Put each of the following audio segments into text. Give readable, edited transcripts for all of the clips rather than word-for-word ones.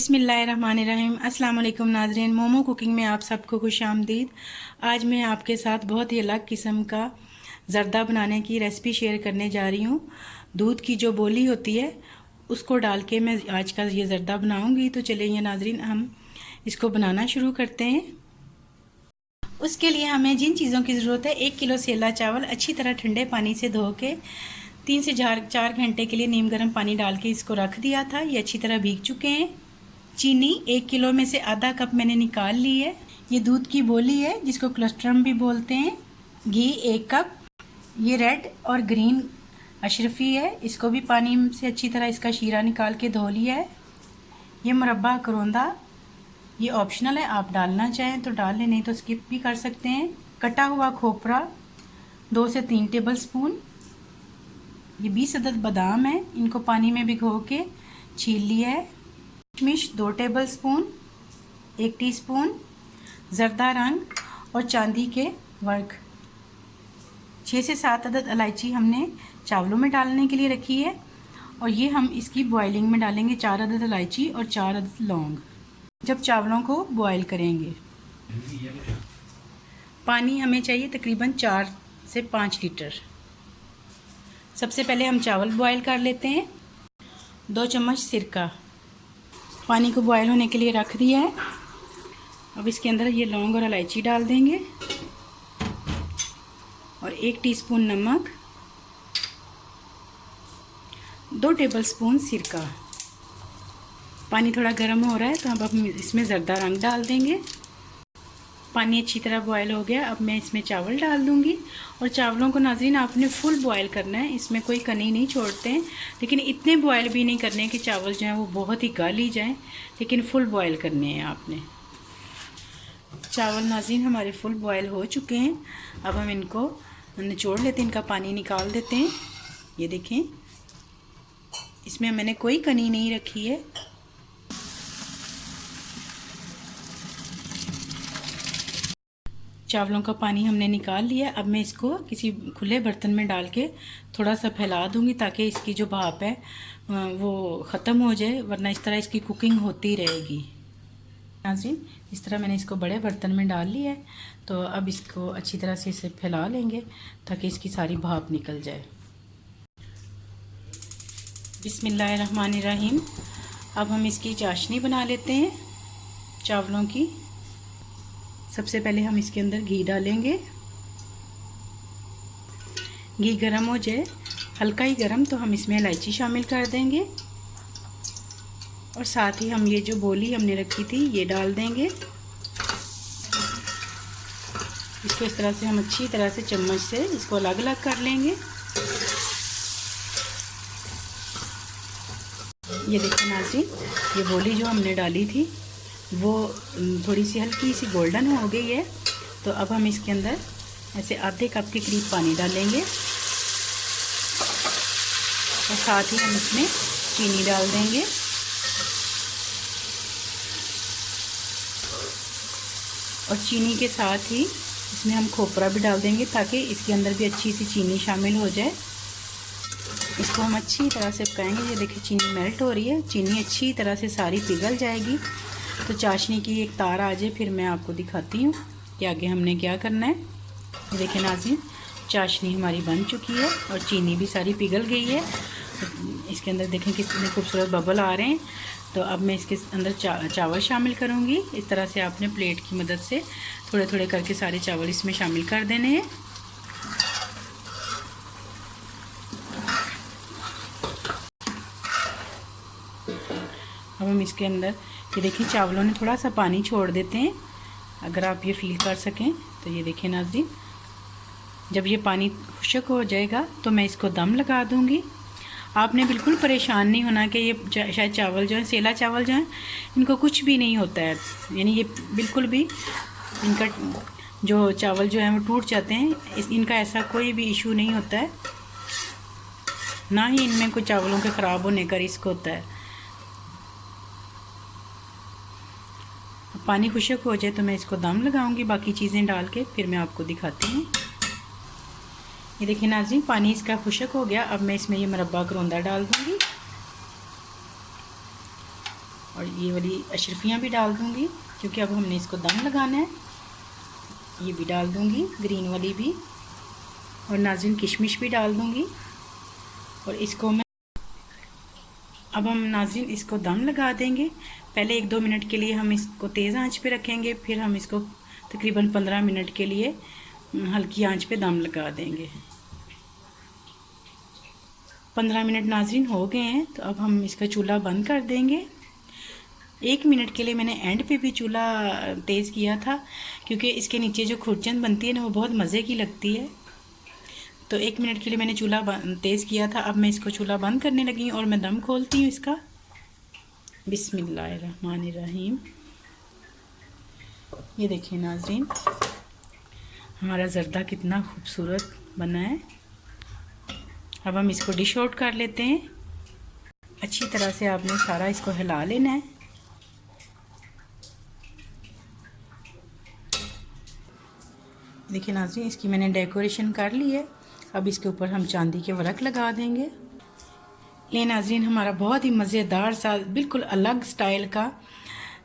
बिस्मिल्लाहिर्रहमानिर्रहीम। अस्सलाम वालेकुम नाज़रीन, मोमो कुकिंग में आप सबको खुश आमदीद। आज मैं आपके साथ बहुत ही अलग किस्म का ज़र्दा बनाने की रेसिपी शेयर करने जा रही हूँ। दूध की जो बोली होती है उसको डाल के मैं आज का ये ज़र्दा बनाऊँगी। तो चलिए नाज़रीन, हम इसको बनाना शुरू करते हैं। उसके लिए हमें जिन चीज़ों की ज़रूरत है, 1 किलो सेला चावल अच्छी तरह ठंडे पानी से धो के 3 से 4 घंटे के लिए नीम गर्म पानी डाल के इसको रख दिया था। ये अच्छी तरह भीग चुके हैं। चीनी 1 किलो में से आधा कप मैंने निकाल ली है। ये दूध की बोली है जिसको क्लस्ट्रम भी बोलते हैं। घी 1 कप। ये रेड और ग्रीन अशरफी है, इसको भी पानी से अच्छी तरह इसका शीरा निकाल के धो लिया है। ये मुरब्बा करौंदा, ये ऑप्शनल है, आप डालना चाहें तो डाल लें, नहीं तो स्किप भी कर सकते हैं। कटा हुआ खोपरा 2 से 3 टेबल स्पून। ये 20 अदद बादाम है, इनको पानी में भिगो के छील लिया है। किशमिश 2 टेबल स्पून, 1 टीस्पून। ज़र्दा रंग और चांदी के वर्क। 6 से 7 अदद इलायची हमने चावलों में डालने के लिए रखी है। और ये हम इसकी बॉइलिंग में डालेंगे 4 अदद इलायची और 4 अदद लौंग, जब चावलों को बॉयल करेंगे। पानी हमें चाहिए तकरीबन 4 से 5 लीटर। सबसे पहले हम चावल बॉयल कर लेते हैं। 2 चम्मच सिरका, पानी को बॉयल होने के लिए रख दिया है। अब इसके अंदर ये लौंग और इलायची डाल देंगे और 1 टीस्पून नमक, 2 टेबलस्पून सिरका। पानी थोड़ा गर्म हो रहा है तो अब हम इसमें ज़र्दा रंग डाल देंगे। पानी अच्छी तरह बॉयल हो गया। अब मैं इसमें चावल डाल दूंगी। और चावलों को नाज़रीन आपने फुल बॉयल करना है, इसमें कोई कनी नहीं छोड़ते हैं, लेकिन इतने बॉयल भी नहीं करने कि चावल जो हैं वो बहुत ही गाली जाएं, लेकिन फुल बॉयल करने हैं आपने। चावल नाज़रीन हमारे फुल बॉयल हो चुके हैं। अब हम इनको निचोड़ लेते हैं, इनका पानी निकाल देते हैं। ये देखें, इसमें मैंने कोई कनी नहीं रखी है। चावलों का पानी हमने निकाल लिया। अब मैं इसको किसी खुले बर्तन में डाल के थोड़ा सा फैला दूंगी ताकि इसकी जो भाप है वो ख़त्म हो जाए, वरना इस तरह इसकी कुकिंग होती रहेगी। नाज़रीन, इस तरह मैंने इसको बड़े बर्तन में डाल लिया है। तो अब इसको अच्छी तरह से इसे फैला लेंगे ताकि इसकी सारी भाप निकल जाए। बिस्मिल्लाहिर्रहमानिर्रहीम। अब हम इसकी चाशनी बना लेते हैं चावलों की। सबसे पहले हम इसके अंदर घी डालेंगे। घी गरम हो जाए, हल्का ही गरम, तो हम इसमें इलायची शामिल कर देंगे और साथ ही हम ये जो बोली हमने रखी थी ये डाल देंगे। इसको इस तरह से हम अच्छी तरह से चम्मच से इसको अलग अलग कर लेंगे। ये देखिए नाज़रीन, ये बोली जो हमने डाली थी वो थोड़ी सी हल्की सी गोल्डन हो गई है। तो अब हम इसके अंदर ऐसे आधे कप के करीब पानी डालेंगे और साथ ही हम इसमें चीनी डाल देंगे। और चीनी के साथ ही इसमें हम खोपरा भी डाल देंगे ताकि इसके अंदर भी अच्छी सी चीनी शामिल हो जाए। इसको हम अच्छी तरह से पकाएंगे। ये देखिए चीनी मेल्ट हो रही है, चीनी अच्छी तरह से सारी पिघल जाएगी तो चाशनी की एक तार आ जाए, फिर मैं आपको दिखाती हूँ कि आगे हमने क्या करना है। ये देखिए नाज़रीन, चाशनी हमारी बन चुकी है और चीनी भी सारी पिघल गई है। इसके अंदर देखें कितने खूबसूरत बबल आ रहे हैं। तो अब मैं इसके अंदर चावल शामिल करूँगी। इस तरह से आपने प्लेट की मदद से थोड़े थोड़े करके सारे चावल इसमें शामिल कर देने हैं। अब हम इसके अंदर ये देखिए चावलों ने थोड़ा सा पानी छोड़ देते हैं, अगर आप ये फील कर सकें तो। ये देखिए नाज़रीन, जब ये पानी खुश्क हो जाएगा तो मैं इसको दम लगा दूंगी। आपने बिल्कुल परेशान नहीं होना कि ये शायद चावल जो है, सेला चावल जो है, इनको कुछ भी नहीं होता है, यानी ये बिल्कुल भी इनका जो चावल जो है वो टूट जाते हैं। इनका ऐसा कोई भी इशू नहीं होता है, ना ही इनमें कोई चावलों के ख़राब होने का रिस्क होता है। पानी खुश्क हो जाए तो मैं इसको दम लगाऊंगी, बाकी चीज़ें डाल के फिर मैं आपको दिखाती हूँ। ये देखिए नाज़रीन, पानी इसका खुश्क हो गया। अब मैं इसमें ये मुरब्बा करौंदा डाल दूँगी और और ये वाली अशरफियाँ भी डाल दूँगी, क्योंकि अब हमने इसको दम लगाना है। ये भी डाल दूँगी, ग्रीन वाली भी, और नाज़रीन किशमिश भी डाल दूँगी। और इसको मैं अब हम नाज़रीन इसको दम लगा देंगे। पहले 1-2 मिनट के लिए हम इसको तेज़ आंच पे रखेंगे, फिर हम इसको तकरीबन 15 मिनट के लिए हल्की आंच पे दम लगा देंगे। 15 मिनट नाज़रीन हो गए हैं, तो अब हम इसका चूल्हा बंद कर देंगे। 1 मिनट के लिए मैंने एंड पे भी चूल्हा तेज़ किया था, क्योंकि इसके नीचे जो खुरचन बनती है ना, वो बहुत मज़े की लगती है। तो 1 मिनट के लिए मैंने चूल्हा तेज़ किया था। अब मैं इसको चूल्हा बंद करने लगी हूँ और मैं दम खोलती हूँ इसका। बिस्मिल्लाहिर्रहमानिर्रहीम। ये देखिए नाज़रीन, हमारा ज़र्दा कितना खूबसूरत बना है। अब हम इसको डिश आउट कर लेते हैं। अच्छी तरह से आपने सारा इसको हिला लेना है। देखिए नाज़रीन, इसकी मैंने डेकोरेशन कर ली है। अब इसके ऊपर हम चांदी के वर्क लगा देंगे। ये नाज़रीन, हमारा बहुत ही मज़ेदार सा बिल्कुल अलग स्टाइल का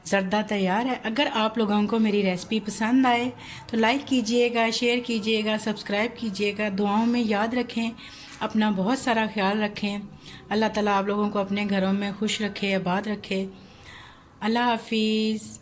ज़र्दा तैयार है। अगर आप लोगों को मेरी रेसिपी पसंद आए तो लाइक कीजिएगा, शेयर कीजिएगा, सब्सक्राइब कीजिएगा। दुआओं में याद रखें, अपना बहुत सारा ख्याल रखें। अल्लाह ताला आप लोगों को अपने घरों में खुश रखे, आबाद रखे। अल्लाह हाफिज़।